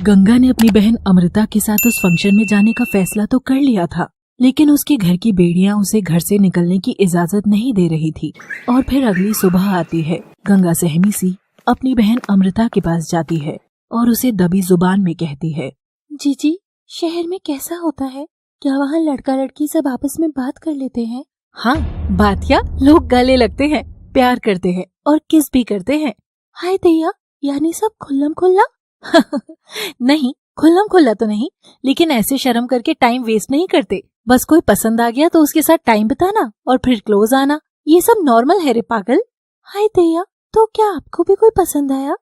गंगा ने अपनी बहन अमृता के साथ उस फंक्शन में जाने का फैसला तो कर लिया था, लेकिन उसके घर की बेड़ियां उसे घर से निकलने की इजाजत नहीं दे रही थी। और फिर अगली सुबह आती है। गंगा सहमी सी अपनी बहन अमृता के पास जाती है और उसे दबी जुबान में कहती है, जीजी, शहर में कैसा होता है? क्या वहाँ लड़का लड़की सब आपस में बात कर लेते हैं? हाँ, बात क्या, लोग गले लगते हैं, प्यार करते हैं और किस भी करते हैं। हाय दैया, यानी सब खुल्लम खुल्ला? नहीं, खुल्लम खुल्ला तो नहीं, लेकिन ऐसे शर्म करके टाइम वेस्ट नहीं करते। बस कोई पसंद आ गया तो उसके साथ टाइम बिताना और फिर क्लोज आना, ये सब नॉर्मल है रे पागल। हाय दैया, तो क्या आपको भी कोई पसंद आया?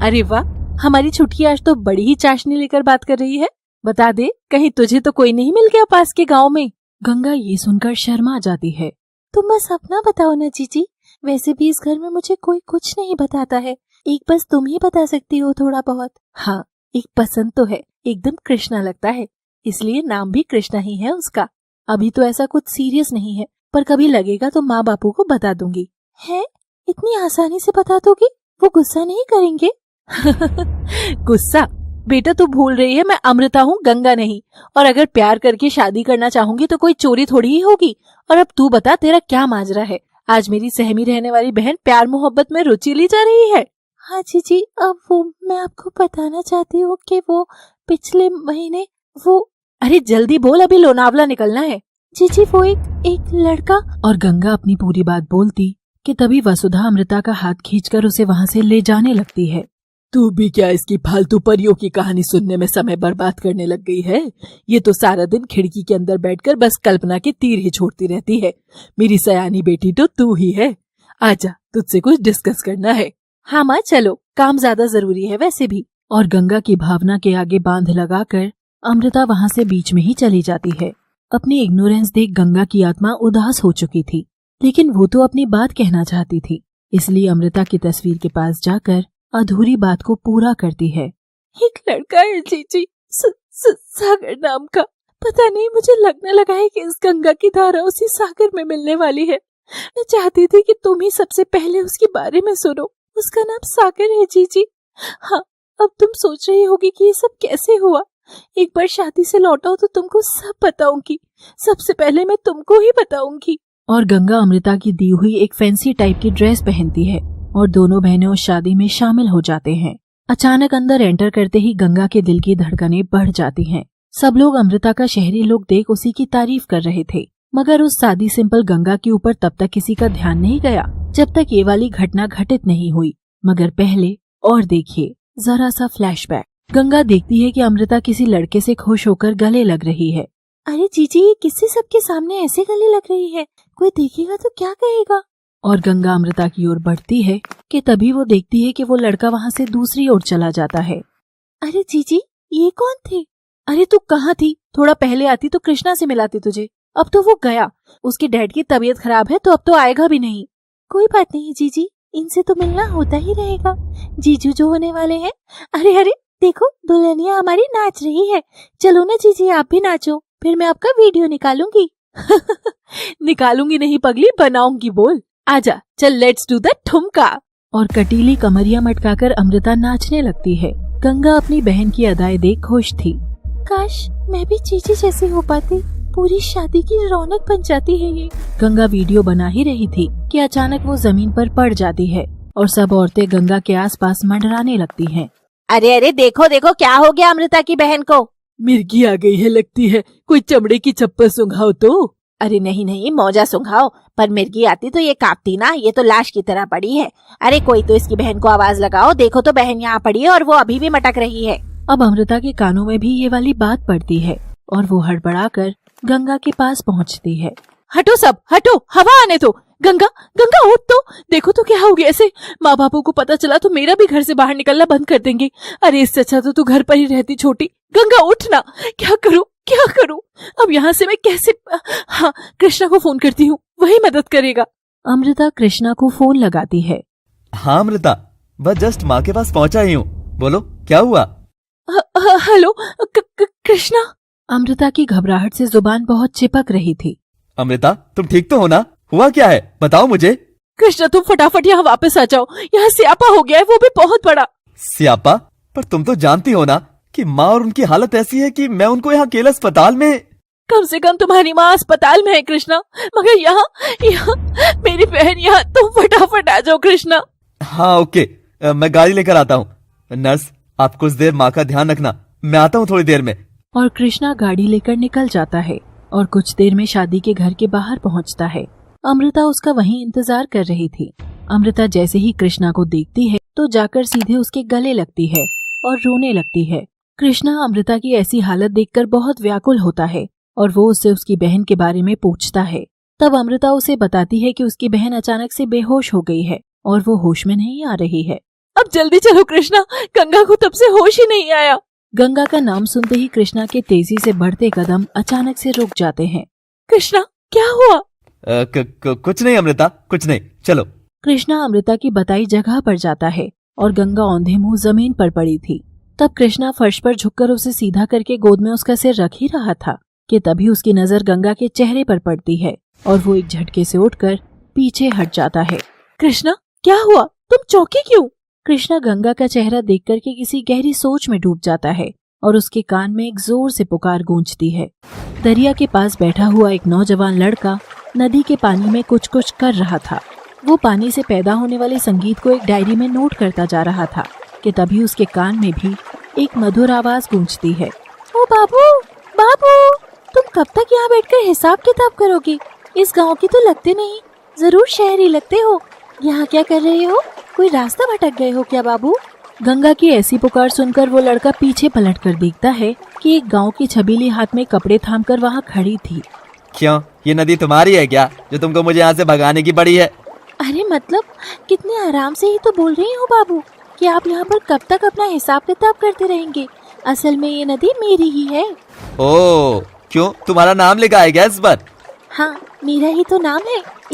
अरे वाह, हमारी छुटकी आज तो बड़ी ही चाशनी लेकर बात कर रही है। बता दे, कहीं तुझे तो कोई नहीं मिल गया पास के गांव में? गंगा ये सुनकर शर्मा जाती है। तुम बस अपना बताओ ना जीजी, वैसे भी इस घर में मुझे कोई कुछ नहीं बताता है, एक बस तुम ही बता सकती हो थोड़ा बहुत। हाँ, एक पसंद तो है, एकदम कृष्णा लगता है, इसलिए नाम भी कृष्णा ही है उसका। अभी तो ऐसा कुछ सीरियस नहीं है, पर कभी लगेगा तो माँ बापू को बता दूंगी। है? इतनी आसानी से बता दोगी? वो गुस्सा नहीं करेंगे? गुस्सा? बेटा तू भूल रही है, मैं अमृता हूँ, गंगा नहीं। और अगर प्यार करके शादी करना चाहूंगी तो कोई चोरी थोड़ी ही होगी। और अब तू बता, तेरा क्या माजरा है? आज मेरी सहमी रहने वाली बहन प्यार मोहब्बत में रुचि ली जा रही है। हाँ जीजी, अब वो मैं आपको बताना चाहती हूँ कि वो पिछले महीने वो। अरे जल्दी बोल, अभी लोनावला निकलना है। जीजी, वो एक लड़का। और गंगा अपनी पूरी बात बोलती कि तभी वसुधा अमृता का हाथ खींचकर उसे वहाँ से ले जाने लगती है। तू भी क्या इसकी फालतू परियों की कहानी सुनने में समय बर्बाद करने लग गई है? ये तो सारा दिन खिड़की के अंदर बैठकर बस कल्पना के तीर ही छोड़ती रहती है। मेरी सयानी बेटी तो तू ही है। आजा, तुझसे कुछ डिस्कस करना है। हाँ माँ, चलो, काम ज्यादा जरूरी है वैसे भी। और गंगा की भावना के आगे बांध लगाकर अमृता वहाँ से बीच में ही चली जाती है। अपनी इग्नोरेंस देख गंगा की आत्मा उदास हो चुकी थी, लेकिन वो तो अपनी बात कहना चाहती थी, इसलिए अमृता की तस्वीर के पास जाकर अधूरी बात को पूरा करती है। एक लड़का है जीजी, सागर नाम का। पता नहीं, मुझे लगने लगा है कि इस गंगा की धारा उसी सागर में मिलने वाली है। मैं चाहती थी कि तुम ही सबसे पहले उसके बारे में सुनो। उसका नाम सागर है जीजी। हाँ, अब तुम सोच रही होगी कि ये सब कैसे हुआ। एक बार शादी से लौटा हो तो तुमको सब बताऊंगी। सबसे पहले मैं तुमको ही बताऊंगी। और गंगा अमृता की दी हुई एक फैंसी टाइप की ड्रेस पहनती है और दोनों बहनें उस शादी में शामिल हो जाते हैं। अचानक अंदर एंटर करते ही गंगा के दिल की धड़कनें बढ़ जाती हैं। सब लोग अमृता का शहरी लुक देख उसी की तारीफ कर रहे थे, मगर उस सादी सिंपल गंगा के ऊपर तब तक किसी का ध्यान नहीं गया जब तक ये वाली घटना घटित नहीं हुई। मगर पहले और देखिए जरा सा फ्लैशबैक। गंगा देखती है कि अमृता किसी लड़के से खुश होकर गले लग रही है। अरे जीजी, ये किसी सबके सामने ऐसे गले लग रही है? कोई देखेगा तो क्या कहेगा? और गंगा अमृता की ओर बढ़ती है कि तभी वो देखती है कि वो लड़का वहाँ से दूसरी ओर चला जाता है। अरे जीजी, ये कौन थे? अरे तू कहाँ थी? थोड़ा पहले आती तो कृष्णा से मिलाती तुझे। अब तो वो गया, उसके डैड की तबीयत खराब है तो अब तो आएगा भी नहीं। कोई बात नहीं जीजी, इनसे तो मिलना होता ही रहेगा। जीजू जो होने वाले हैं। अरे अरे देखो, दुल्हनिया हमारी नाच रही है। चलो ना जीजी, आप भी नाचो, फिर मैं आपका वीडियो निकालूंगी। निकालूंगी नहीं पगली, बनाऊंगी, बोल। आजा, चल, लेट्स डू द ठुमका। और कटीली कमरिया मटकाकर अमृता नाचने लगती है। गंगा अपनी बहन की अदाएं देख खुश थी। काश मैं भी जीजी जैसी हो पाती, पूरी शादी की रौनक बन जाती है ये। गंगा वीडियो बना ही रही थी कि अचानक वो जमीन पर पड़ जाती है और सब औरतें गंगा के आसपास मंडराने लगती हैं। अरे अरे देखो देखो, क्या हो गया अमृता की बहन को? मिर्गी आ गई है लगती है, कोई चमड़े की चप्पल सुंघाओ तो। अरे नहीं नहीं, मौजा सुंघाओ, पर मिर्गी आती तो ये कांपती ना, ये तो लाश की तरह पड़ी है। अरे कोई तो इसकी बहन को आवाज लगाओ, देखो तो बहन यहाँ पड़ी है और वो अभी भी मटक रही है। अब अमृता के कानों में भी ये वाली बात पड़ती है और वो हड़बड़ाकर गंगा के पास पहुँचती है। हटो सब, हटो, हवा आने दो। गंगा, गंगा उठ तो, देखो तो क्या हो गया ऐसे। माँ बापों को पता चला तो मेरा भी घर से बाहर निकलना बंद कर देंगे। अरे इससे अच्छा तो तू घर पर ही रहती छोटी। गंगा उठ ना, क्या करूं क्या करूं? अब यहाँ से मैं कैसे? हाँ, कृष्णा को फोन करती हूँ, वही मदद करेगा। अमृता कृष्णा को फोन लगाती है। हाँ अमृता, बस जस्ट माँ के पास पहुँचा ही हूँ, बोलो क्या हुआ? हेलो कृष्णा। अमृता की घबराहट से जुबान बहुत चिपक रही थी। अमृता, तुम ठीक तो हो ना? हुआ क्या है, बताओ मुझे। कृष्णा तुम फटाफट यहाँ वापस आ जाओ, यहाँ स्यापा हो गया है, वो भी बहुत बड़ा। स्यापा? पर तुम तो जानती हो ना कि माँ और उनकी हालत ऐसी है कि मैं उनको यहाँ अकेले अस्पताल में। कम से कम तुम्हारी माँ अस्पताल में है कृष्णा, मगर यहाँ यहाँ मेरी बहन यहाँ, तुम फटाफट आ जाओ कृष्णा। हाँ ओके, मैं गाड़ी लेकर आता हूँ। नर्स, आप कुछ देर माँ का ध्यान रखना, मैं आता हूँ थोड़ी देर में। और कृष्णा गाड़ी लेकर निकल जाता है और कुछ देर में शादी के घर के बाहर पहुंचता है। अमृता उसका वहीं इंतजार कर रही थी। अमृता जैसे ही कृष्णा को देखती है तो जाकर सीधे उसके गले लगती है और रोने लगती है। कृष्णा अमृता की ऐसी हालत देखकर बहुत व्याकुल होता है और वो उससे उसकी बहन के बारे में पूछता है। तब अमृता उसे बताती है कि उसकी बहन अचानक से बेहोश हो गई है और वो होश में नहीं आ रही है। अब जल्दी चलो कृष्णा, गंगा को तब से होश ही नहीं आया। गंगा का नाम सुनते ही कृष्णा के तेजी से बढ़ते कदम अचानक से रुक जाते हैं। कृष्णा क्या हुआ? कुछ नहीं अमृता, कुछ नहीं, चलो। कृष्णा अमृता की बताई जगह पर जाता है और गंगा औंधे मुंह जमीन पर पड़ी थी। तब कृष्णा फर्श पर झुककर उसे सीधा करके गोद में उसका सिर रख ही रहा था कि तभी उसकी नजर गंगा के चेहरे पर पड़ती है और वो एक झटके से उठकर पीछे हट जाता है। कृष्णा क्या हुआ, तुम चौंकी क्यों? कृष्णा गंगा का चेहरा देख करके किसी गहरी सोच में डूब जाता है और उसके कान में एक जोर से पुकार गूंजती है। दरिया के पास बैठा हुआ एक नौजवान लड़का नदी के पानी में कुछ कुछ कर रहा था। वो पानी से पैदा होने वाले संगीत को एक डायरी में नोट करता जा रहा था कि तभी उसके कान में भी एक मधुर आवाज गूंजती है। ओ बाबू, बाबू, तुम कब तक यहाँ बैठकर हिसाब किताब करोगे? इस गांव की तो लगते नहीं, जरूर शहरी लगते हो। यहाँ क्या कर रहे हो? कोई रास्ता भटक गए हो क्या बाबू? गंगा की ऐसी पुकार सुनकर वो लड़का पीछे पलटकर देखता है कि एक गांव की छबीली हाथ में कपड़े थामकर वहाँ खड़ी थी। क्यों, ये नदी तुम्हारी है क्या जो तुमको मुझे यहाँ से भगाने की पड़ी है? अरे मतलब कितने आराम से ही तो बोल रही हूँ बाबू कि आप यहाँ पर कब तक अपना हिसाब किताब करते रहेंगे। असल में ये नदी मेरी ही है। ओह, क्यों, तुम्हारा नाम लिखा है क्या इस पर? हाँ, मेरा ही तो नाम है।